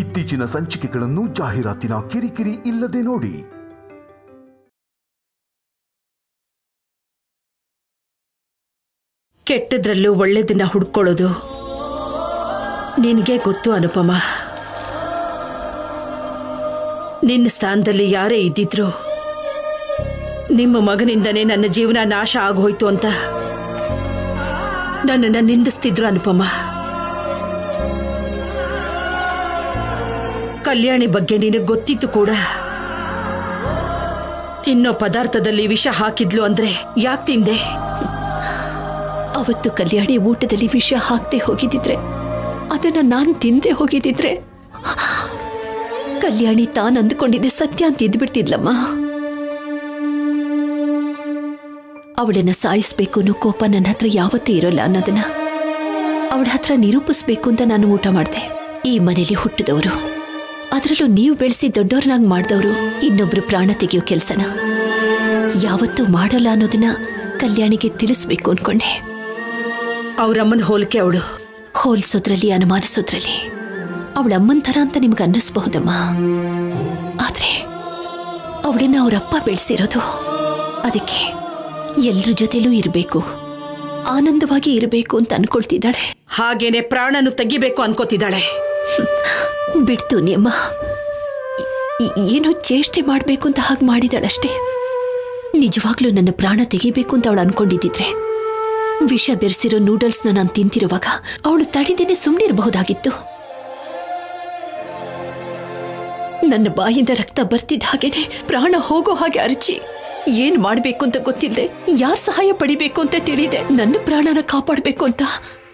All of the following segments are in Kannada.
ಇತ್ತೀಚಿನ ಸಂಚಿಕೆಗಳನ್ನು ಜಾಹೀರಾತಿನ ಕಿರಿಕಿರಿ ಇಲ್ಲದೆ ನೋಡಿ. ಕೆಟ್ಟದ್ರಲ್ಲೂ ಒಳ್ಳೆದನ್ನ ಹುಡ್ಕೊಳ್ಳೋದು ನಿನಗೆ ಗೊತ್ತು ಅನುಪಮ. ನಿನ್ನ ಸ್ಥಾನದಲ್ಲಿ ಯಾರೇ ಇದ್ದಿದ್ರು ನಿಮ್ಮ ಮಗನಿಂದನೇ ನನ್ನ ಜೀವನ ನಾಶ ಆಗೋಯ್ತು ಅಂತ ನನ್ನನ್ನು ನಿಂದಿಸ್ತಿದ್ರು ಅನುಪಮ. ಕಲ್ಯಾಣಿ ಬಗ್ಗೆ ನಿನಗೆ ಗೊತ್ತಿತ್ತು ಕೂಡ. ತಿನ್ನೋ ಪದಾರ್ಥದಲ್ಲಿ ವಿಷ ಹಾಕಿದ್ಲು ಅಂದ್ರೆ ಯಾಕೆ ತಿಂದೆ? ಅವತ್ತು ಕಲ್ಯಾಣಿ ಊಟದಲ್ಲಿ ವಿಷ ಹಾಕದೆ ಹೋಗಿದ್ದಿದ್ರೆ, ಅದನ್ನ ನಾನು ತಿಂದೆ ಹೋಗಿದ್ದಿದ್ರೆ ಕಲ್ಯಾಣಿ ತಾನು ಅಂದುಕೊಂಡಿದ್ದೆ ಸತ್ಯ ಅಂತ ಇದ್ಬಿಡ್ತಿದ್ಲಮ್ಮ. ಅವಳನ್ನ ಸಾಯಿಸ್ಬೇಕು ಅನ್ನೋ ಕೋಪ ನನ್ನ ಹತ್ರ ಯಾವತ್ತೂ ಇರೋಲ್ಲ ಅನ್ನೋದನ್ನ ಅವಳ ಹತ್ರ ನಿರೂಪಿಸ್ಬೇಕು ಅಂತ ನಾನು ಊಟ ಮಾಡಿದೆ. ಈ ಮನೇಲಿ ಹುಟ್ಟಿದವರು, ಅದರಲ್ಲೂ ನೀವು ಬೆಳೆಸಿ ದೊಡ್ಡವ್ರನ್ನಾಗಿ ಮಾಡಿದವರು ಇನ್ನೊಬ್ರು ಪ್ರಾಣ ತೆಗೆಯೋ ಕೆಲಸನ ಯಾವತ್ತೂ ಮಾಡಲ್ಲ ಅನ್ನೋದನ್ನ ಕಲ್ಯಾಣಿಗೆ ತಿಳಿಸ್ಬೇಕು ಅನ್ಕೊಂಡೆ. ಅವರಮ್ಮನ ಹೋಲಿಕೆ ಅವಳು. ಹೋಲಿಸೋದ್ರಲ್ಲಿ ಅನುಮಾನಿಸೋದ್ರಲ್ಲಿ ಅವಳ ಅಮ್ಮನ ಥರ ಅಂತ ನಿಮ್ಗೆ ಅನ್ನಿಸ್ಬಹುದಮ್ಮ. ಆದ್ರೆ ಅವಳನ್ನ ಅವರಪ್ಪ ಬೆಳೆಸಿರೋದು ಅದಕ್ಕೆ ಎಲ್ರ ಜೊತೆಲೂ ಇರಬೇಕು, ಆನಂದವಾಗಿ ಇರಬೇಕು ಅಂತ ಅನ್ಕೊಳ್ತಿದ್ದಾಳೆ. ಹಾಗೇನೆ ಪ್ರಾಣನು ತೆಗಿಬೇಕು ಅನ್ಕೋತಿದ್ದಾಳೆ. ಬಿಡ್ತು ನಿಯಮ್ಮ, ಏನೋ ಚೇಷ್ಟೆ ಮಾಡಬೇಕು ಅಂತ ಹಾಗೆ ಮಾಡಿದಾಳಷ್ಟೇ. ನಿಜವಾಗ್ಲೂ ನನ್ನ ಪ್ರಾಣ ತೆಗಿಬೇಕು ಅಂತ ಅವಳು ಅನ್ಕೊಂಡಿದ್ದಿದ್ರೆ ವಿಷ ಬೆರೆಸಿರೋ ನೂಡಲ್ಸ್ನ ನಾನು ತಿಂತಿರುವಾಗ ಅವಳು ತಡಿದೇನೆ ಸುಮ್ಮನಿರಬಹುದಾಗಿತ್ತು. ನನ್ನ ಬಾಯಿಂದ ರಕ್ತ ಬರ್ತಿದ್ದ ಹಾಗೇನೆ ಪ್ರಾಣ ಹೋಗೋ ಹಾಗೆ ಅರಚಿ ಏನ್ ಮಾಡ್ಬೇಕು ಅಂತ ಗೊತ್ತಿಲ್ಲದೆ, ಯಾರ್ ಸಹಾಯ ಪಡಿಬೇಕು ಅಂತ ತಿಳಿದೆ ನನ್ನ ಪ್ರಾಣನ ಕಾಪಾಡಬೇಕು ಅಂತ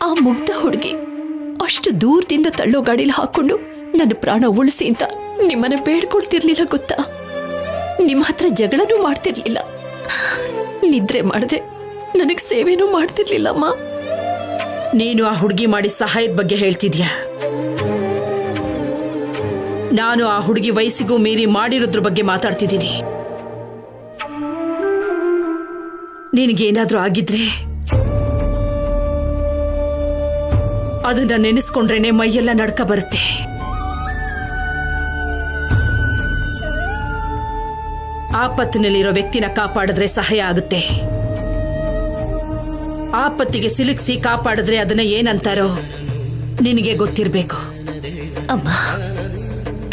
ಆ ಮುಗ್ಧ ಹುಡುಗಿ ಅಷ್ಟು ದೂರದಿಂದ ತಳ್ಳೋ ಗಾಡಿಲಿ ಹಾಕೊಂಡು ನನ್ನ ಪ್ರಾಣ ಉಳಿಸಿ ಅಂತ ನಿಮ್ಮನ್ನ ಬೇಡ್ಕೊಳ್ತಿರ್ಲಿಲ್ಲ ಗೊತ್ತಾ? ನಿಮ್ಮ ಹತ್ರ ಜಗಳನೂ ಮಾಡ್ತಿರ್ಲಿಲ್ಲ, ನಿದ್ರೆ ಮಾಡದೆ ನನಗೆ ಸೇವೆನೂ ಮಾಡ್ತಿರ್ಲಿಲ್ಲಮ್ಮ. ನೀನು ಆ ಹುಡುಗಿ ಮಾಡಿ ಸಹಾಯದ ಬಗ್ಗೆ ಹೇಳ್ತಿದ್ಯಾ? ನಾನು ಆ ಹುಡುಗಿ ವಯಸ್ಸಿಗೂ ಮೀರಿ ಮಾಡಿರೋದ್ರ ಬಗ್ಗೆ ಮಾತಾಡ್ತಿದ್ದೀನಿ. ನಿನಗೇನಾದ್ರೂ ಆಗಿದ್ರೆ ಅದನ್ನ ನೆನೆಸ್ಕೊಂಡ್ರೇನೆ ಮೈಯೆಲ್ಲ ನಡ್ಕ ಬರುತ್ತೆ. ಆಪತ್ತಿನಲ್ಲಿರೋ ವ್ಯಕ್ತಿನ ಕಾಪಾಡಿದ್ರೆ ಸಹಾಯ ಆಗುತ್ತೆ. ಆಪತ್ತಿಗೆ ಸಿಲುಕಿಸಿ ಕಾಪಾಡಿದ್ರೆ ಅದನ್ನ ಏನಂತಾರೋ ನಿನಗೆ ಗೊತ್ತಿರಬೇಕು. ಅಮ್ಮ,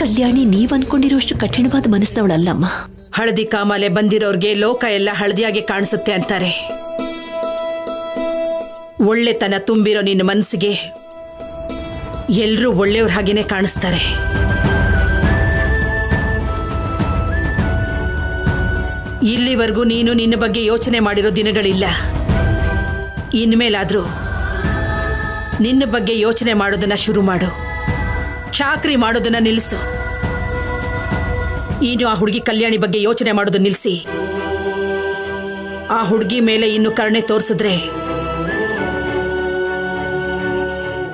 ಕಲ್ಯಾಣಿ ನೀವ್ ಅನ್ಕೊಂಡಿರೋಷ್ಟು ಕಠಿಣವಾದ ಮನಸ್ಸಿನವಳಲ್ಲಮ್ಮ. ಹಳದಿ ಕಾಮಾಲೆ ಬಂದಿರೋರ್ಗೆ ಲೋಕ ಎಲ್ಲ ಹಳದಿಯಾಗಿ ಕಾಣಿಸುತ್ತೆ ಅಂತಾರೆ. ಒಳ್ಳೆತನ ತುಂಬಿರೋ ನಿನ್ನ ಮನಸ್ಸಿಗೆ ಎಲ್ರೂ ಒಳ್ಳೆಯವ್ರ ಹಾಗೇನೆ ಕಾಣಿಸ್ತಾರೆ. ಇಲ್ಲಿವರೆಗೂ ನೀನು ನಿನ್ನ ಬಗ್ಗೆ ಯೋಚನೆ ಮಾಡಿರೋ ದಿನಗಳಿಲ್ಲ. ಇನ್ಮೇಲಾದ್ರೂ ನಿನ್ನ ಬಗ್ಗೆ ಯೋಚನೆ ಮಾಡೋದನ್ನ ಶುರು ಮಾಡು. ಚಾಕ್ರಿ ಮಾಡೋದನ್ನ ನಿಲ್ಲಿಸು. ಇನ್ನು ಆ ಹುಡುಗಿ ಕಲ್ಯಾಣಿ ಬಗ್ಗೆ ಯೋಚನೆ ಮಾಡೋದು ನಿಲ್ಲಿಸಿ ಆ ಹುಡುಗಿ ಮೇಲೆ ಇನ್ನು ಕರುಣೆ ತೋರಿಸಿದ್ರೆ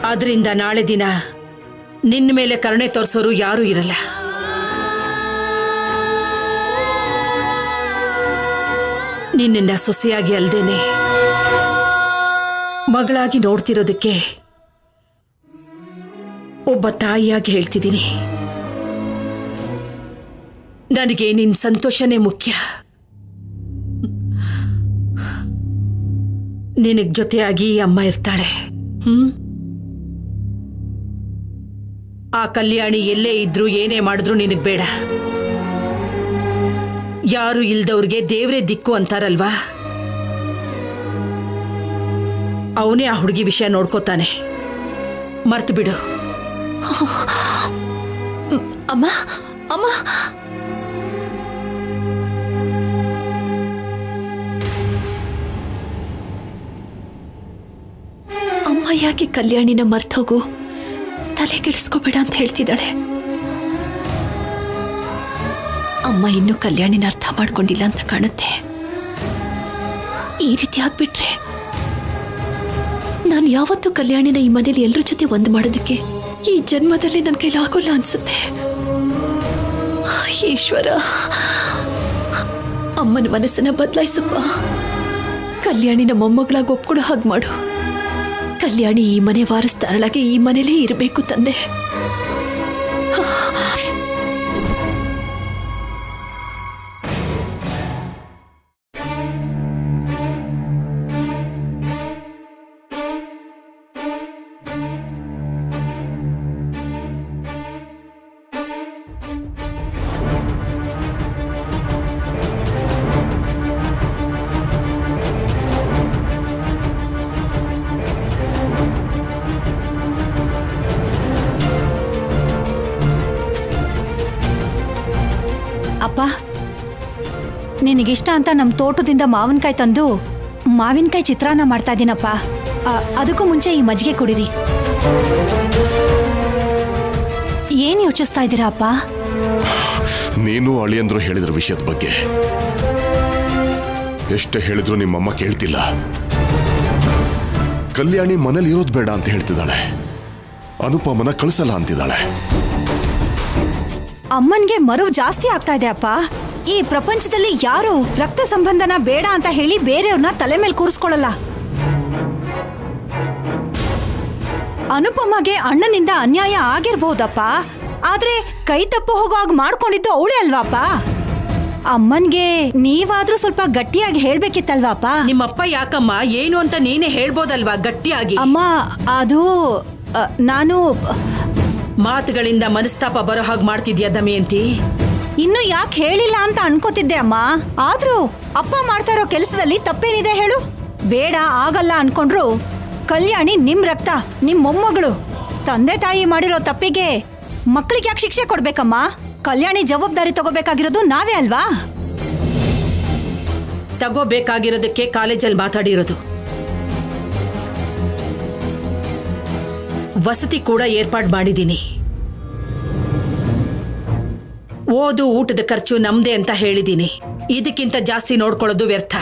ಅದರಿಂದ ನಾಳೆ ದಿನ ನಿನ್ನ ಮೇಲೆ ಕರುಣೆ ತೋರಿಸೋರು ಯಾರೂ ಇರಲ್ಲ. ನಿನ್ನ ಸೊಸೆಯಾಗಿ ಅಲ್ದೇನೆ ಮಗಳಾಗಿ ನೋಡ್ತಿರೋದಕ್ಕೆ ಒಬ್ಬ ತಾಯಿಯಾಗಿ ಹೇಳ್ತಿದ್ದೀನಿ. ನನಗೆ ನಿನ್ನ ಸಂತೋಷನೇ ಮುಖ್ಯ. ನಿನಗ್ ಜೊತೆಯಾಗಿ ಅಮ್ಮ ಇರ್ತಾಳೆ. ಆ ಕಲ್ಯಾಣಿ ಎಲ್ಲೇ ಇದ್ರೂ ಏನೇ ಮಾಡಿದ್ರು ನಿನಗ್ ಬೇಡ. ಯಾರು ಇಲ್ದವ್ರಿಗೆ ದೇವ್ರೇ ದಿಕ್ಕು ಅಂತಾರಲ್ವಾ, ಅವನೇ ಆ ಹುಡುಗಿ ವಿಷಯ ನೋಡ್ಕೋತಾನೆ. ಮರ್ತು ಬಿಡು. ಅಮ್ಮ ಅಮ್ಮ ಅಮ್ಮ ಯಾಕೆ ಕಲ್ಯಾಣಿನ ಮರ್ತೋಗು, ತಲೆ ಕೆಡಿಸ್ಕೋಬೇಡ ಅಂತ ಹೇಳ್ತಿದ್ದಾಳೆ. ಅಮ್ಮ ಇನ್ನೂ ಕಲ್ಯಾಣಿನ ಅರ್ಥ ಮಾಡ್ಕೊಂಡಿಲ್ಲ ಅಂತ ಕಾಣುತ್ತೆ. ಈ ರೀತಿ ಆಗ್ಬಿಟ್ರೆ ನಾನು ಯಾವತ್ತೂ ಕಲ್ಯಾಣಿನ ಈ ಮನೇಲಿ ಎಲ್ಲರ ಜೊತೆ ಒಂದು ಮಾಡೋದಕ್ಕೆ ಈ ಜನ್ಮದಲ್ಲಿ ನನ್ನ ಕೈಲಿ ಆಗೋಲ್ಲ ಅನ್ಸುತ್ತೆ. ಈಶ್ವರ, ಅಮ್ಮನ ಮನಸ್ಸನ್ನ ಬದಲಾಯಿಸಪ್ಪ. ಕಲ್ಯಾಣಿನ ಮೊಮ್ಮಗಳಾಗಿ ಒಪ್ಕೊಡೋ ಹಾಗೆ ಮಾಡು. ಕಲ್ಯಾಣಿ ಈ ಮನೆ ವಾರಸ್ದಾರಳಾಗಿ ಈ ಮನೇಲೇ ಇರಬೇಕು ತಂದೆ. ಅಪ್ಪ, ನಿನಗಿಷ್ಟ ಅಂತ ನಮ್ಮ ತೋಟದಿಂದ ಮಾವಿನಕಾಯಿ ತಂದು ಮಾವಿನಕಾಯಿ ಚಿತ್ರಾನ್ನ ಮಾಡ್ತಾ ಇದ್ದೀನಪ್ಪ. ಅದಕ್ಕೂ ಮುಂಚೆ ಈ ಮಜ್ಜಿಗೆ ಕುಡಿರಿ. ಏನು ಯೋಚಿಸ್ತಾ ಇದ್ದೀರಾ ಅಪ್ಪ? ನೀನು ಅಳಿಯಂದ್ರು ಹೇಳಿದ್ರ ವಿಷಯದ ಬಗ್ಗೆ ಎಷ್ಟೇ ಹೇಳಿದ್ರು ನಿಮ್ಮಮ್ಮ ಕೇಳ್ತಿಲ್ಲ. ಕಲ್ಯಾಣಿ ಮನೇಲಿ ಇರೋದು ಬೇಡ ಅಂತ ಹೇಳ್ತಿದ್ದಾಳೆ. ಅನುಪಮನ ಕಳಿಸಲ್ಲ ಅಂತಿದ್ದಾಳೆ. ಅಮ್ಮನ್ಗೆ ಮರುವು ಜಾಸ್ತಿ ಆಗ್ತಾ ಇದೆ ಅಪ್ಪ. ಈ ಪ್ರಪಂಚದಲ್ಲಿ ಯಾರು ರಕ್ತ ಸಂಬಂಧನ ಬೇಡ ಅಂತ ಹೇಳಿ ಬೇರೆಯವ್ರನ್ನ ತಲೆ ಮೇಲೆ ಕೂರಿಸ್ಕೊಳ್ಳಲ್ಲ. ಅನುಪಮಗೆ ಅಣ್ಣನಿಂದ ಅನ್ಯಾಯ ಆಗಿರ್ಬಹುದಪ್ಪ, ಆದ್ರೆ ಕೈ ತಪ್ಪು ಹೋಗುವಾಗ ಮಾಡ್ಕೊಂಡಿದ್ದು ಅವಳೇ ಅಲ್ವಾಪ. ಅಮ್ಮನ್ಗೆ ನೀವಾದ್ರೂ ಸ್ವಲ್ಪ ಗಟ್ಟಿಯಾಗಿ ಹೇಳ್ಬೇಕಿತ್ತಲ್ವಾಪ. ನಿಮ್ಮಪ್ಪ ಯಾಕಮ್ಮ ಏನು ಅಂತ ನೀನೇ ಹೇಳ್ಬೋದಲ್ವಾ ಗಟ್ಟಿಯಾಗಿ? ಅಮ್ಮ, ಅದು ನಾನು ಮಾತುಗಳಿಂದ ಮನಸ್ತಾಪ ಬರೋ ಹಾಗೆ ಮಾಡ್ತಿದ್ಯಾ ದಮಯಂತಿ? ಇನ್ನು ಯಾಕೆ ಹೇಳಿಲ್ಲ ಅಂತ ಅನ್ಕೋತಿದ್ದೆ ಅಮ್ಮ. ಆದ್ರೂ ಅಪ್ಪ ಮಾಡ್ತಾ ಇರೋ ಕೆಲಸದಲ್ಲಿ ತಪ್ಪೇನಿದೆ ಹೇಳು? ಬೇಡ ಆಗಲ್ಲ ಅನ್ಕೊಂಡ್ರು ಕಲ್ಯಾಣಿ ನಿಮ್ ರಕ್ತ, ನಿಮ್ ಮೊಮ್ಮಗಳು. ತಂದೆ ತಾಯಿ ಮಾಡಿರೋ ತಪ್ಪಿಗೆ ಮಕ್ಳಿಗೆ ಯಾಕೆ ಶಿಕ್ಷೆ ಕೊಡ್ಬೇಕಮ್ಮ? ಕಲ್ಯಾಣಿ ಜವಾಬ್ದಾರಿ ತಗೋಬೇಕಾಗಿರೋದು ನಾವೇ ಅಲ್ವಾ? ತಗೋಬೇಕಾಗಿರೋದಕ್ಕೆ ಕಾಲೇಜಲ್ಲಿ ಮಾತಾಡಿರೋದು. ವಸತಿ ಕೂಡ ಏರ್ಪಾಡು ಮಾಡಿದ್ದೀನಿ. ಓದು ಊಟದ ಖರ್ಚು ನಮ್ದೇ ಅಂತ ಹೇಳಿದ್ದೀನಿ. ಇದಕ್ಕಿಂತ ಜಾಸ್ತಿ ನೋಡ್ಕೊಳ್ಳೋದು ವ್ಯರ್ಥ.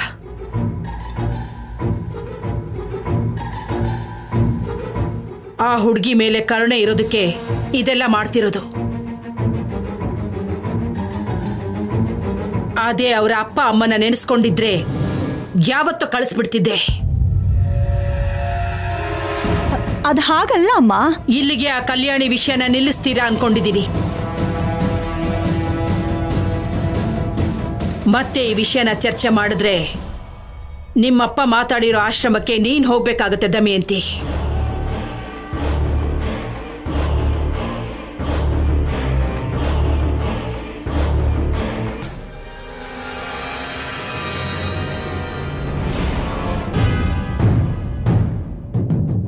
ಆ ಹುಡುಗಿ ಮೇಲೆ ಕರುಣೆ ಇರೋದಕ್ಕೆ ಇದೆಲ್ಲ ಮಾಡ್ತಿರೋದು. ಅದೇ ಅವರ ಅಪ್ಪ ಅಮ್ಮನ ನೆನೆಸ್ಕೊಂಡಿದ್ರೆ ಯಾವತ್ತೂ ಕಳಿಸ್ಬಿಡ್ತಿದ್ದೆ. ಅದ್ ಹಾಗಲ್ಲ ಅಮ್ಮ. ಇಲ್ಲಿಗೆ ಆ ಕಲ್ಯಾಣಿ ವಿಷಯನ ನಿಲ್ಲಿಸ್ತೀರಾ ಅನ್ಕೊಂಡಿದ್ದೀನಿ. ಮತ್ತೆ ಈ ವಿಷಯನ ಚರ್ಚೆ ಮಾಡಿದ್ರೆ ನಿಮ್ಮಪ್ಪ ಮಾತಾಡಿರೋ ಆಶ್ರಮಕ್ಕೆ ನೀನ್ ಹೋಗ್ಬೇಕಾಗತ್ತೆ ದಮಯಂತಿ.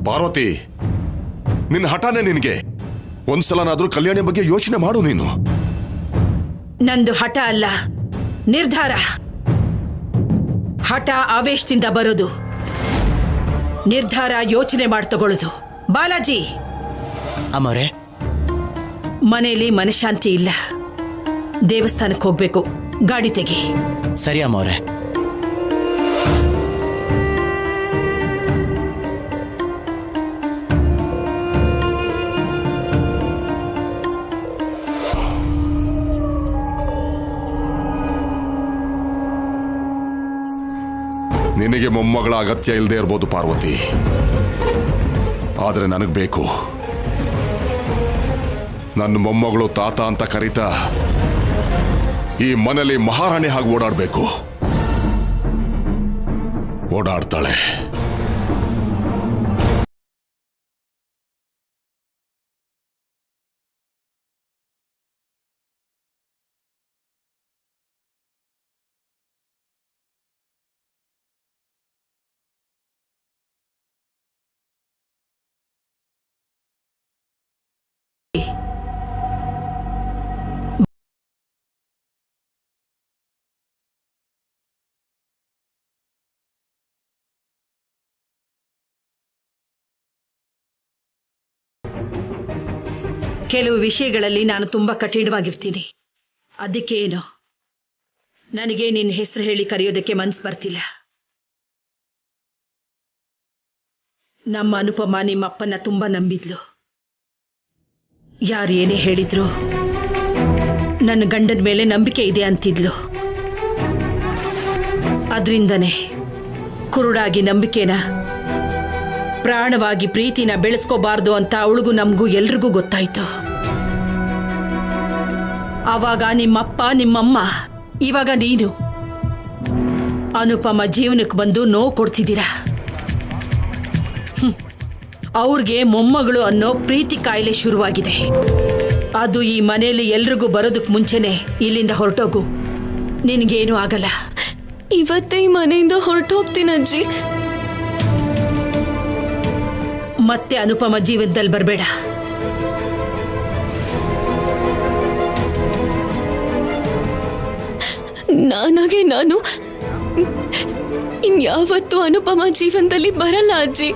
ಪಾರ್ವತಿ, ನಿನ್ನ ಹಠಾನೇ ನಿನಗೆ. ಒಂದ್ಸಲನಾದ್ರೂ ಕಲ್ಯಾಣಿ ಬಗ್ಗೆ ಯೋಚನೆ ಮಾಡು ನೀನು. ನಂದು ಹಠ ಅಲ್ಲ, ನಿರ್ಧಾರ. ಹಠ ಆವೇಶದಿಂದ ಬರೋದು, ನಿರ್ಧಾರ ಯೋಚನೆ ಮಾಡಿ ತಗೊಳ್ಳೋದು. ಬಾಲಾಜಿ, ಅಮ್ಮವ್ರೆ, ಮನೆಯಲ್ಲಿ ಮನಶಾಂತಿ ಇಲ್ಲ. ದೇವಸ್ಥಾನಕ್ಕೆ ಹೋಗ್ಬೇಕು. ಗಾಡಿ ತೆಗಿ. ಸರಿ ಅಮ್ಮವ್ರೆ. ನಿನಗೆ ಮೊಮ್ಮಗಳ ಅಗತ್ಯ ಇಲ್ಲದೆ ಇರ್ಬೋದು ಪಾರ್ವತಿ, ಆದರೆ ನನಗೆ ಬೇಕು. ನನ್ನ ಮೊಮ್ಮಗಳು ತಾತ ಅಂತ ಕರೀತಾ ಈ ಮನೆಯಲ್ಲಿ ಮಹಾರಾಣಿ ಹಾಗೆ ಓಡಾಡಬೇಕು. ಓಡಾಡ್ತಾಳೆ. ಕೆಲವು ವಿಷಯಗಳಲ್ಲಿ ನಾನು ತುಂಬಾ ಕಠಿಣವಾಗಿರ್ತೀನಿ. ಅದಕ್ಕೆ ಏನು ನನಗೆ ನಿನ್ನ ಹೆಸರು ಹೇಳಿ ಕರೆಯೋದಕ್ಕೆ ಮನಸ್ಸು ಬರ್ತಿಲ್ಲ. ನಮ್ಮ ಅನುಪಮ ನಿಮ್ಮಪ್ಪನ ತುಂಬಾ ನಂಬಿದ್ಲು. ಯಾರು ಏನೇ ಹೇಳಿದ್ರು ನನ್ನ ಗಂಡನ ಮೇಲೆ ನಂಬಿಕೆ ಇದೆ ಅಂತಿದ್ಲು. ಅದರಿಂದನೇ ಕುರುಡಾಗಿ ನಂಬಿಕೆನ, ಪ್ರಾಣವಾಗಿ ಪ್ರೀತಿನ ಬೆಳೆಸ್ಕೋಬಾರ್ದು ಅಂತ ಅವಳಿಗೂ ನಮಗೂ ಎಲ್ರಿಗೂ ಗೊತ್ತಾಯ್ತು. ಆವಾಗ ನಿಮ್ಮಪ್ಪ, ನಿಮ್ಮಮ್ಮ, ಇವಾಗ ನೀನು ಅನುಪಮ ಜೀವನಕ್ಕೆ ಬಂದು ನೋವು ಕೊಡ್ತಿದ್ದೀರಾ. ಅವ್ರಿಗೆ ಮೊಮ್ಮಗಳು ಅನ್ನೋ ಪ್ರೀತಿ ಕಾಯಿಲೆ ಶುರುವಾಗಿದೆ. ಅದು ಈ ಮನೆಯಲ್ಲಿ ಎಲ್ರಿಗೂ ಬರೋದಕ್ಕೆ ಮುಂಚೆನೆ ಇಲ್ಲಿಂದ ಹೊರಟೋಗು. ನಿನಗೇನೂ ಆಗಲ್ಲ. ಇವತ್ತೇ ಈ ಮನೆಯಿಂದ ಹೊರಟೋಗ್ತೀನಿ ಅಜ್ಜಿ. ಮತ್ತೆ ಅನುಪಮ ಜೀವನದಲ್ಲಿ ಬರಬೇಡ. ನಾನಾಗೆ ನಾನು ಇನ್ಯಾವತ್ತೂ ಅನುಪಮ ಜೀವನದಲ್ಲಿ ಬರಲ್ಲ ಅಜ್ಜಿ.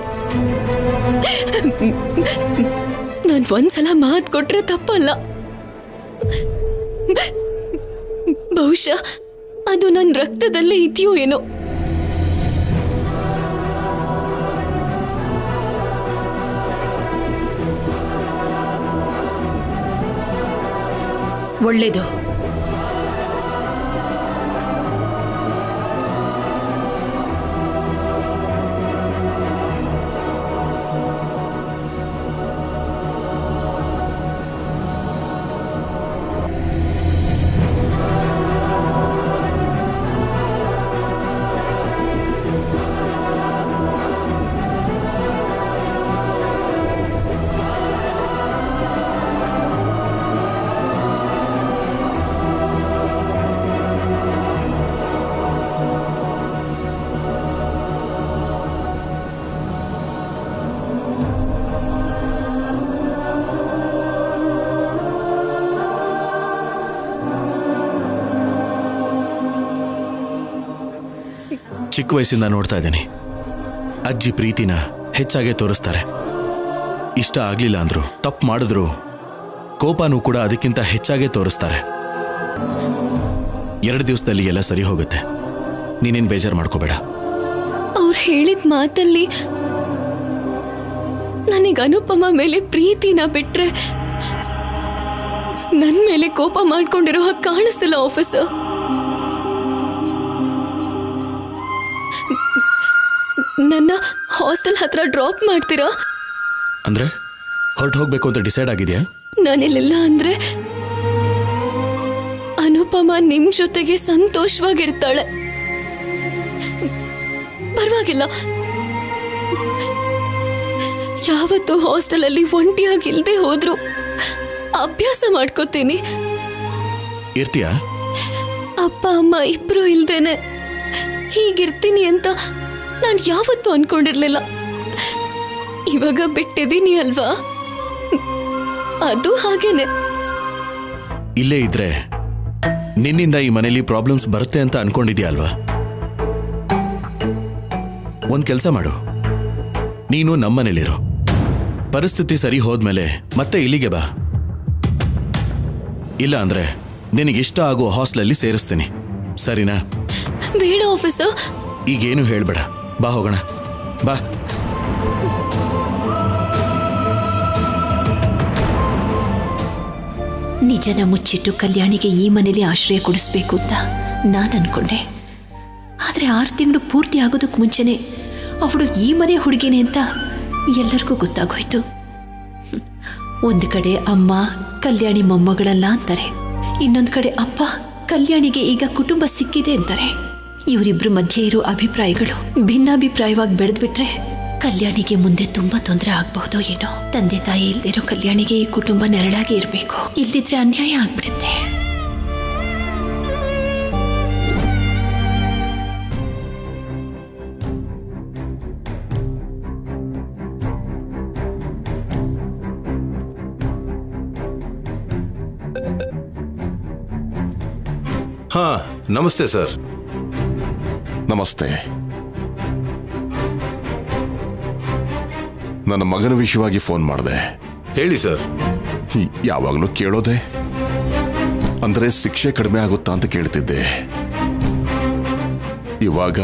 ನಾನು ಒಂದ್ಸಲ ಮಾತು ಕೊಟ್ರೆ ತಪ್ಪಲ್ಲ. ಬಹುಶಃ ಅದು ನನ್ನ ರಕ್ತದಲ್ಲೇ ಇದೆಯೋ ಏನೋ. ಒಳ್ಳೇದು. ಚಿಕ್ಕ ವಯಸ್ಸಿಂದ ನೋಡ್ತಾ ಇದ್ದೀನಿ, ಅಜ್ಜಿ ಪ್ರೀತಿನ ಹೆಚ್ಚಾಗೆ ತೋರಿಸ್ತಾರೆ. ಇಷ್ಟ ಆಗ್ಲಿಲ್ಲ ಅಂದ್ರು, ತಪ್ಪು ಮಾಡಿದ್ರು ಕೋಪನೂ ಕೂಡ ಅದಕ್ಕಿಂತ ಹೆಚ್ಚಾಗೆ ತೋರಿಸ್ತಾರೆ. 2 ದಿವಸದಲ್ಲಿ ಎಲ್ಲ ಸರಿ ಹೋಗುತ್ತೆ, ನೀನೇನು ಬೇಜಾರು ಮಾಡ್ಕೋಬೇಡ. ಅವ್ರು ಹೇಳಿದ ಮಾತಲ್ಲಿ ನನಗೆ ಅನುಪಮ ಮೇಲೆ ಪ್ರೀತಿನ ಬಿಟ್ರೆ ನನ್ನ ಮೇಲೆ ಕೋಪ ಮಾಡ್ಕೊಂಡಿರೋ ಹಾಗೆ ಕಾಣಿಸ್ತಿಲ್ಲ ಆಫೀಸರ್. ನನ್ನ ಹಾಸ್ಟೆಲ್ ಹತ್ರ ಡ್ರಾಪ್ ಮಾಡ್ತೀರಾ? ಅಂದ್ರೆ ಹೊರಟು ಹೋಗ್ಬೇಕು ಅಂತ ಡಿಸೈಡ್ ಆಗಿದೆಯಾ? ನಾನಿಲ್ಲ ಅಂದ್ರೆ ಅನುಪಮ ನಿಮ್ ಜೊತೆಗೆ ಸಂತೋಷವಾಗಿರ್ತಾಳೆ. ಪರವಾಗಿಲ್ಲ, ಯಾವತ್ತೂ ಹಾಸ್ಟೆಲ್ ಅಲ್ಲಿ ಒಂಟಿಯಾಗಿಲ್ದೆ ಹೋದ್ರು ಅಭ್ಯಾಸ ಮಾಡ್ಕೋತೀನಿ. ಇರ್ತೀಯಾ? ಅಪ್ಪ ಅಮ್ಮ ಇಬ್ರು ಇಲ್ದೇನೆ ಹೀಗಿರ್ತೀನಿ ಅಂತ ನಾನು ಯಾವತ್ತೂ ಅನ್ಕೊಂಡಿರ್ಲಿಲ್ಲ. ಇವಾಗ ಬಿಟ್ಟಿದ್ದೀನಿ ಅಲ್ವಾ, ಅದು ಹಾಗೇನೆ. ಇಲ್ಲೇ ಇದ್ರೆ ನಿನ್ನಿಂದ ಈ ಮನೇಲಿ ಪ್ರಾಬ್ಲಮ್ಸ್ ಬರುತ್ತೆ ಅಂತ ಅನ್ಕೊಂಡಿದ್ಯಾ ಅಲ್ವಾ? ಒಂದ್ ಕೆಲಸ ಮಾಡು, ನೀನು ನಮ್ಮನೇಲಿರು. ಪರಿಸ್ಥಿತಿ ಸರಿ ಹೋದ್ಮೇಲೆ ಮತ್ತೆ ಇಲ್ಲಿಗೆ ಬಾ. ಇಲ್ಲ ಅಂದ್ರೆ ನಿನಗಿಷ್ಟ ಆಗೋ ಹಾಸ್ಟೆಲಲ್ಲಿ ಸೇರಿಸ್ತೀನಿ, ಸರಿನಾ? ಬೇಡ ಆಫೀಸರ್. ಈಗೇನು ಹೇಳ್ಬೇಡ, ಬಾ ಹೋಗೋಣ, ಬಾ. ನಿಜನ ಮುಚ್ಚಿಟ್ಟು ಕಲ್ಯಾಣಿಗೆ ಈ ಮನೇಲಿ ಆಶ್ರಯ ಕೊಡಿಸ್ಬೇಕು ಅಂತ ನಾನು ಅನ್ಕೊಂಡೆ. ಆದರೆ 6 ತಿಂಗಳು ಪೂರ್ತಿ ಆಗೋದಕ್ಕೆ ಮುಂಚೆನೆ ಅವಳು ಈ ಮನೆ ಹುಡುಗಿನೇ ಅಂತ ಎಲ್ಲರಿಗೂ ಗೊತ್ತಾಗೋಯ್ತು. ಒಂದು ಕಡೆ ಅಮ್ಮ ಕಲ್ಯಾಣಿ ಮೊಮ್ಮಗಳಲ್ಲ ಅಂತಾರೆ, ಇನ್ನೊಂದು ಕಡೆ ಅಪ್ಪ ಕಲ್ಯಾಣಿಗೆ ಈಗ ಕುಟುಂಬ ಸಿಕ್ಕಿದೆ ಅಂತಾರೆ. ಇವರಿಬ್ರು ಮಧ್ಯೆ ಇರೋ ಅಭಿಪ್ರಾಯಗಳು ಭಿನ್ನಾಭಿಪ್ರಾಯವಾಗಿ ಬೆಳೆದ್ಬಿಟ್ರೆ ಕಲ್ಯಾಣಿಗೆ ಮುಂದೆ ತುಂಬಾ ತೊಂದರೆ ಆಗಬಹುದೋ ಏನೋ. ತಂದೆ ತಾಯಿ ಇಲ್ದಿರೋ ಕಲ್ಯಾಣಿಗೆ ಈ ಕುಟುಂಬ ನೆರಳಾಗಿ ಇರಬೇಕು, ಇಲ್ದಿದ್ರೆ ಅನ್ಯಾಯ ಆಗ್ಬಿಡುತ್ತೆ. ಹಾ, ನಮಸ್ತೆ ಸರ್. ನಮಸ್ತೆ. ನನ್ನ ಮಗನ ವಿಷಯವಾಗಿ ಫೋನ್ ಮಾಡಿದೆ. ಹೇಳಿ ಸರ್. ಯಾವಾಗಲೂ ಕೇಳೋದೆ, ಅಂದ್ರೆ ಶಿಕ್ಷೆ ಕಡಿಮೆ ಆಗುತ್ತಾ ಅಂತ ಕೇಳ್ತಿದ್ದೆ. ಇವಾಗ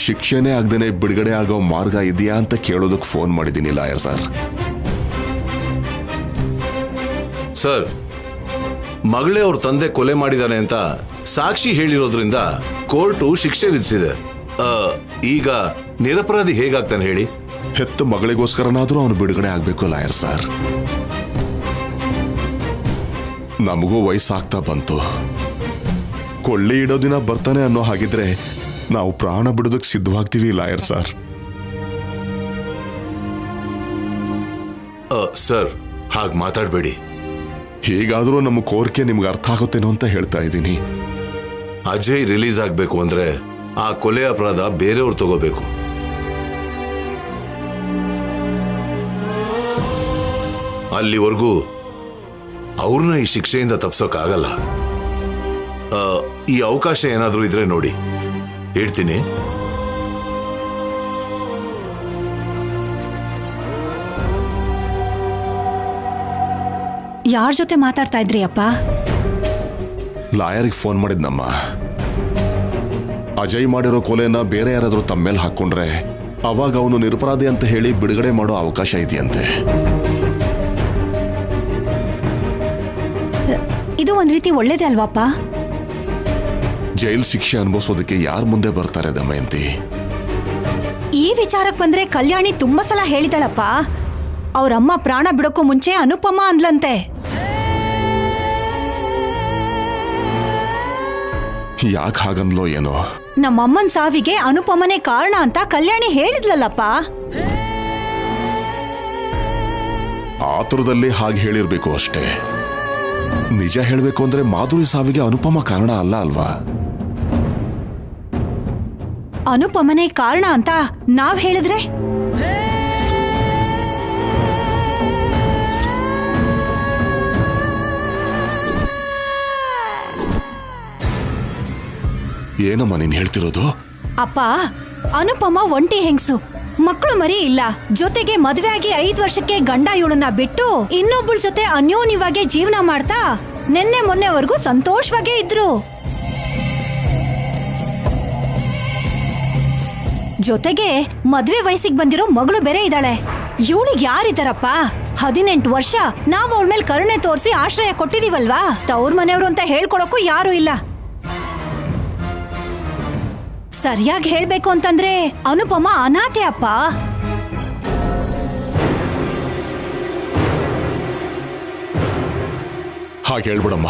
ಶಿಕ್ಷೆನೇ ಆಗದೇನೆ ಬಿಡುಗಡೆ ಆಗೋ ಮಾರ್ಗ ಇದೆಯಾ ಅಂತ ಕೇಳೋದಕ್ಕೆ ಫೋನ್ ಮಾಡಿದ್ದೀನಿ ಲಾಯರ್ ಸರ್. ಸರ್, ಮಗಳೇ ಅವ್ರ ತಂದೆ ಕೊಲೆ ಮಾಡಿದಾನೆ ಅಂತ ಸಾಕ್ಷಿ ಹೇಳಿರೋದ್ರಿಂದ ಕೋರ್ಟು ಶಿಕ್ಷೆ ವಿಧಿಸಿದೆ. ಈಗ ನಿರಪರಾಧಿ ಹೇಗಾಗ್ತಾನೆ ಹೇಳಿ? ಹೆತ್ತ ಮಗಳಿಗೋಸ್ಕರನಾದ್ರೂ ಅವನು ಬಿಡುಗಡೆ ಆಗ್ಬೇಕು ಲಾಯರ್ ಸರ್. ನಮಗೂ ವಯಸ್ಸಾಗ್ತಾ ಬಂತು, ಕೊಳ್ಳಿ ಇಡೋ ದಿನ ಬರ್ತಾನೆ ಅನ್ನೋ ಹಾಗಿದ್ರೆ ನಾವು ಪ್ರಾಣ ಬಿಡೋದಕ್ಕೆ ಸಿದ್ಧವಾಗ್ತೀವಿ ಲಾಯರ್ ಸರ್. ಸರ್, ಹಾಗೆ ಮಾತಾಡಬೇಡಿ. ಹೀಗಾದ್ರೂ ನಮ್ಮ ಕೋರಿಕೆ ನಿಮ್ಗೆ ಅರ್ಥ ಆಗುತ್ತೇನೋ ಅಂತ ಹೇಳ್ತಾ ಇದ್ದೀನಿ. ಅಜಯ್ ರಿಲೀಸ್ ಆಗ್ಬೇಕು ಅಂದ್ರೆ ಆ ಕೊಲೆ ಅಪರಾಧ ಬೇರೆಯವ್ರು ತಗೋಬೇಕು. ಅಲ್ಲಿವರೆಗೂ ಅವ್ರನ್ನ ಈ ಶಿಕ್ಷೆಯಿಂದ ತಪ್ಸೋಕ್ಕಾಗಲ್ಲ. ಈ ಅವಕಾಶ ಏನಾದ್ರೂ ಇದ್ರೆ ನೋಡಿ, ಹೇಳ್ತೀನಿ. ಯಾರ ಜೊತೆ ಮಾತಾಡ್ತಾ ಇದ್ರಿ ಅಪ್ಪ? ಲಾಯರಿಗೆ ಫೋನ್ ಮಾಡಿದ್ನಮ್ಮ. ಅಜಯ್ ಮಾಡಿರೋ ಕೊಲೆನ ಬೇರೆ ಯಾರಾದ್ರೂ ತಮ್ಮ ಮೇಲೆ ಹಾಕೊಂಡ್ರೆ ಅವಾಗ ಅವನು ನಿರಪರಾಧಿ ಅಂತ ಹೇಳಿ ಬಿಡುಗಡೆ ಮಾಡೋ ಅವಕಾಶ ಇದೆಯಂತೆ. ಇದು ಒಂದ್ ರೀತಿ ಒಳ್ಳೇದೇ ಅಲ್ವಾಪ್ಪ? ಜೈಲ್ ಶಿಕ್ಷೆ ಅನುಭವಿಸೋದಕ್ಕೆ ಯಾರು ಮುಂದೆ ಬರ್ತಾರೆ ದಮಯಂತಿ? ಈ ವಿಚಾರಕ್ಕೆ ಬಂದ್ರೆ ಕಲ್ಯಾಣಿ ತುಂಬಾ ಸಲ ಹೇಳಿದಳಪ್ಪ. ಅವ್ರಮ್ಮ ಪ್ರಾಣ ಬಿಡೋಕ್ಕೂ ಮುಂಚೆ ಅನುಪಮ ಅಂದ್ಲಂತೆ. ಯಾಕೆ ಹಾಗಂದ್ಲೋ ಏನೋ. ನಮ್ಮಮ್ಮನ್ ಸಾವಿಗೆ ಅನುಪಮನೇ ಕಾರಣ ಅಂತ ಕಲ್ಯಾಣಿ ಹೇಳಿದ್ಲಲ್ಲಪ್ಪ. ಆತುರದಲ್ಲಿ ಹಾಗೆ ಹೇಳಿರ್ಬೇಕು ಅಷ್ಟೇ. ನಿಜ ಹೇಳಬೇಕು ಅಂದ್ರೆ ಮಾಧುರಿ ಸಾವಿಗೆ ಅನುಪಮ ಕಾರಣ ಅಲ್ಲ ಅಲ್ವಾ? ಅನುಪಮನೇ ಕಾರಣ ಅಂತ ನಾವ್ ಹೇಳಿದ್ರೆ ಏನಮ್ಮ ನೀನ್ ಹೇಳ್ತಿರೋದು? ಅಪ್ಪ, ಅನುಪಮ ಒಂಟಿ ಹೆಂಗ್ಸು, ಮಕ್ಕಳು ಮರಿ ಇಲ್ಲ, ಜೊತೆಗೆ ಮದುವೆ ಆಗಿ 5 ವರ್ಷಕ್ಕೆ ಗಂಡ ಇವಳನ್ನ ಬಿಟ್ಟು ಇನ್ನೊಬ್ಬಳ ಜೊತೆ ಅನ್ಯೋನ್ಯವಾಗಿ ಜೀವನ ಮಾಡ್ತಾ ನಿನ್ನೆ ಮೊನ್ನೆವರೆಗೂ ಸಂತೋಷವಾಗೇ ಇದ್ರು. ಜೊತೆಗೆ ಮದ್ವೆ ವಯಸ್ಸಿಗೆ ಬಂದಿರೋ ಮಗಳು ಬೇರೆ ಇದ್ದಾಳೆ. ಇವಳಿಗೆ ಯಾರಿದ್ದಾರಪ್ಪ? 18 ವರ್ಷ ನಾವು ಅವಳ ಮೇಲೆ ಕರುಣೆ ತೋರಿಸಿ ಆಶ್ರಯ ಕೊಟ್ಟಿದೀವಲ್ವಾ? ತವ್ರ ಮನೆಯವರು ಅಂತ ಹೇಳ್ಕೊಳಕ್ಕೂ ಯಾರು ಇಲ್ಲ. ಸರಿಯಾಗಿ ಹೇಳ್ಬೇಕು ಅಂತಂದ್ರೆ ಅನುಪಮ ಅನಾಥೆ ಅಪ್ಪ. ಹಾಗೆ ಹೇಳ್ಬಿಡಮ್ಮ,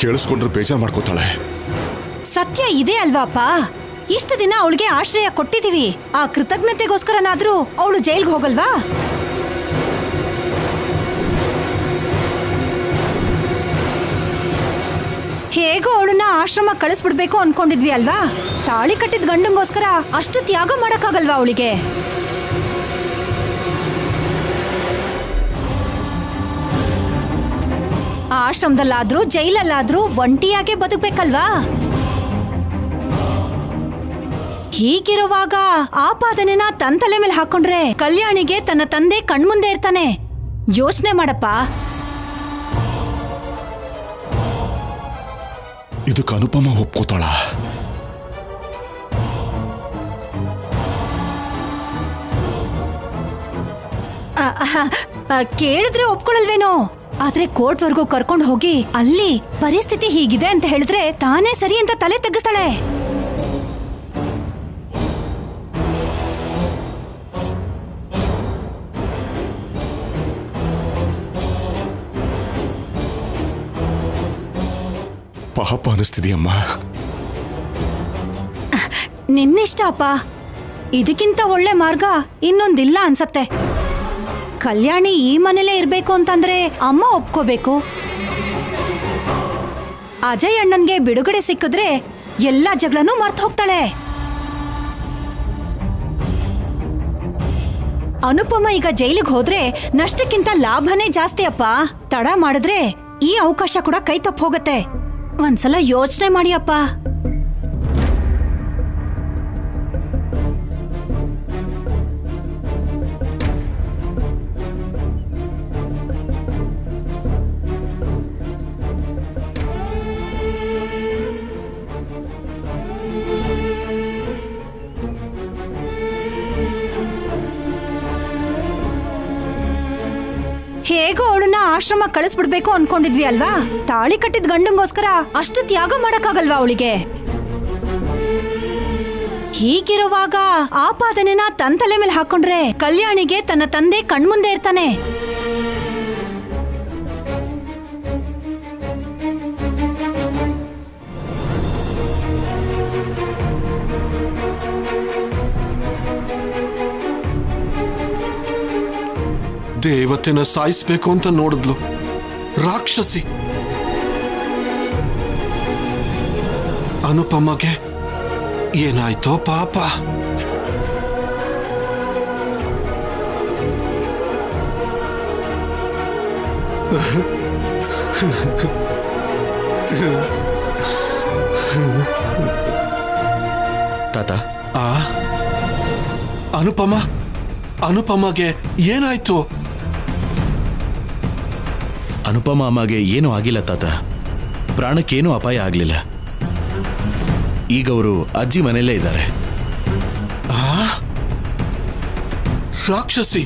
ಕೇಳಿಸ್ಕೊಂಡ್ರೆ ಬೇಜಾರು ಮಾಡ್ಕೋತಾಳೆ. ಸತ್ಯ ಇದೆ ಅಲ್ವಾಪ್ಪ? ಇಷ್ಟು ದಿನ ಅವಳಿಗೆ ಆಶ್ರಯ ಕೊಟ್ಟಿದೀವಿ. ಆ ಕೃತಜ್ಞತೆಗೋಸ್ಕರನಾದ್ರೂ ಅವಳು ಜೈಲ್ಗೆ ಹೋಗಲ್ವಾ? ಹೇಗೋ ಅವಳನ್ನ ಆಶ್ರಮ ಕಳಿಸ್ಬಿಡ್ಬೇಕು ಅನ್ಕೊಂಡಿದ್ವಿ ಅಲ್ವಾ? ತಾಳಿ ಕಟ್ಟಿದ ಗಂಡಂಗೋಸ್ಕರ ಅಷ್ಟು ತ್ಯಾಗ ಮಾಡಕ್ಕಾಗಲ್ವಾ ಅವಳಿಗೆ? ಆಶ್ರಮದಲ್ಲಾದ್ರೂ ಜೈಲಲ್ಲಾದ್ರೂ ಒಂಟಿಯಾಗೆ ಬದುಕ್ಬೇಕಲ್ವಾ? ಹೀಗಿರುವಾಗ ಆಪಾದನೆನ ತನ್ನ ತಲೆ ಮೇಲೆ ಹಾಕೊಂಡ್ರೆ ಕಲ್ಯಾಣಿಗೆ ತನ್ನ ತಂದೆ ಕಣ್ಮುಂದೆ ಇರ್ತಾನೆ. ಯೋಚನೆ ಮಾಡಪ್ಪ. ಇದಕ್ಕೆ ಅನುಪಮ ಒಪ್ಕೋತಾಳ? ಕೇಳಿದ್ರೆ ಒಪ್ಕೊಳ್ಳಲ್ವೇನೋ, ಆದ್ರೆ ಕೋರ್ಟ್ವರೆಗೂ ಕರ್ಕೊಂಡು ಹೋಗಿ ಅಲ್ಲಿ ಪರಿಸ್ಥಿತಿ ಹೀಗಿದೆ ಅಂತ ಹೇಳಿದ್ರೆ ತಾನೇ ಸರಿ ಅಂತ ತಲೆ ತಗ್ಗಿಸ್ತಾಳೆ. ಪಾಪ ಅನಿಸ್ತಿದೆಯಮ್ಮ. ನಿನ್ನಿಷ್ಟ ಅಪ್ಪ. ಇದಕ್ಕಿಂತ ಒಳ್ಳೆ ಮಾರ್ಗ ಇನ್ನೊಂದಿಲ್ಲ ಅನ್ಸತ್ತೆ. ಕಲ್ಯಾಣಿ ಈ ಮನೇಲೇ ಇರ್ಬೇಕು ಅಂತಂದ್ರೆ ಅಮ್ಮ ಒಪ್ಕೋಬೇಕು. ಅಜಯ್ ಅಣ್ಣನ್ಗೆ ಬಿಡುಗಡೆ ಸಿಕ್ಕಿದ್ರೆ ಎಲ್ಲಾ ಜಗಳನೂ ಮರ್ತು ಹೋಗ್ತಾಳೆ. ಅನುಪಮ ಈಗ ಜೈಲಿಗೆ ಹೋದ್ರೆ ನಷ್ಟಕ್ಕಿಂತ ಲಾಭನೇ ಜಾಸ್ತಿ ಅಪ್ಪ. ತಡ ಮಾಡಿದ್ರೆ ಈ ಅವಕಾಶ ಕೂಡ ಕೈ ತಪ್ಪು ಹೋಗತ್ತೆ. ಒಂದ್ಸಲ ಯೋಚನೆ ಮಾಡಿ ಅಪ್ಪ. ಹೇಗೋ ಅವಳನ್ನ ಆಶ್ರಮ ಕಳಿಸ್ಬಿಡ್ಬೇಕು ಅನ್ಕೊಂಡಿದ್ವಿ ಅಲ್ವಾ? ತಾಳಿ ಕಟ್ಟಿದ ಗಂಡಂಗೋಸ್ಕರ ಅಷ್ಟು ತ್ಯಾಗ ಮಾಡಕ್ಕಾಗಲ್ವಾ ಅವಳಿಗೆ? ಹೀಗಿರುವಾಗ ಆಪಾದನೆನ ತನ್ನ ತಲೆ ಮೇಲೆ ಹಾಕೊಂಡ್ರೆ ಕಲ್ಯಾಣಿಗೆ ತನ್ನ ತಂದೆ ಕಣ್ಮುಂದೆ ಇರ್ತಾನೆ. ದೇವತೆನ ಸಾಯಿಸ್ಬೇಕು ಅಂತ ನೋಡಿದ್ಲು, ರಾಕ್ಷಸಿ. ಅನುಪಮಗೆ ಏನಾಯ್ತೋ ಪಾಪ. ತಾತ, ಆ ಅನುಪಮಗೆ ಏನಾಯ್ತು? ಅನುಪಮ ಅಮ್ಮಗೆ ಏನೂ ಆಗಿಲ್ಲ ತಾತ. ಪ್ರಾಣಕ್ಕೇನೂ ಅಪಾಯ ಆಗಲಿಲ್ಲ. ಈಗ ಅವರು ಅಜ್ಜಿ ಮನೆಯಲ್ಲೇ ಇದ್ದಾರೆ. ರಾಕ್ಷಸಿ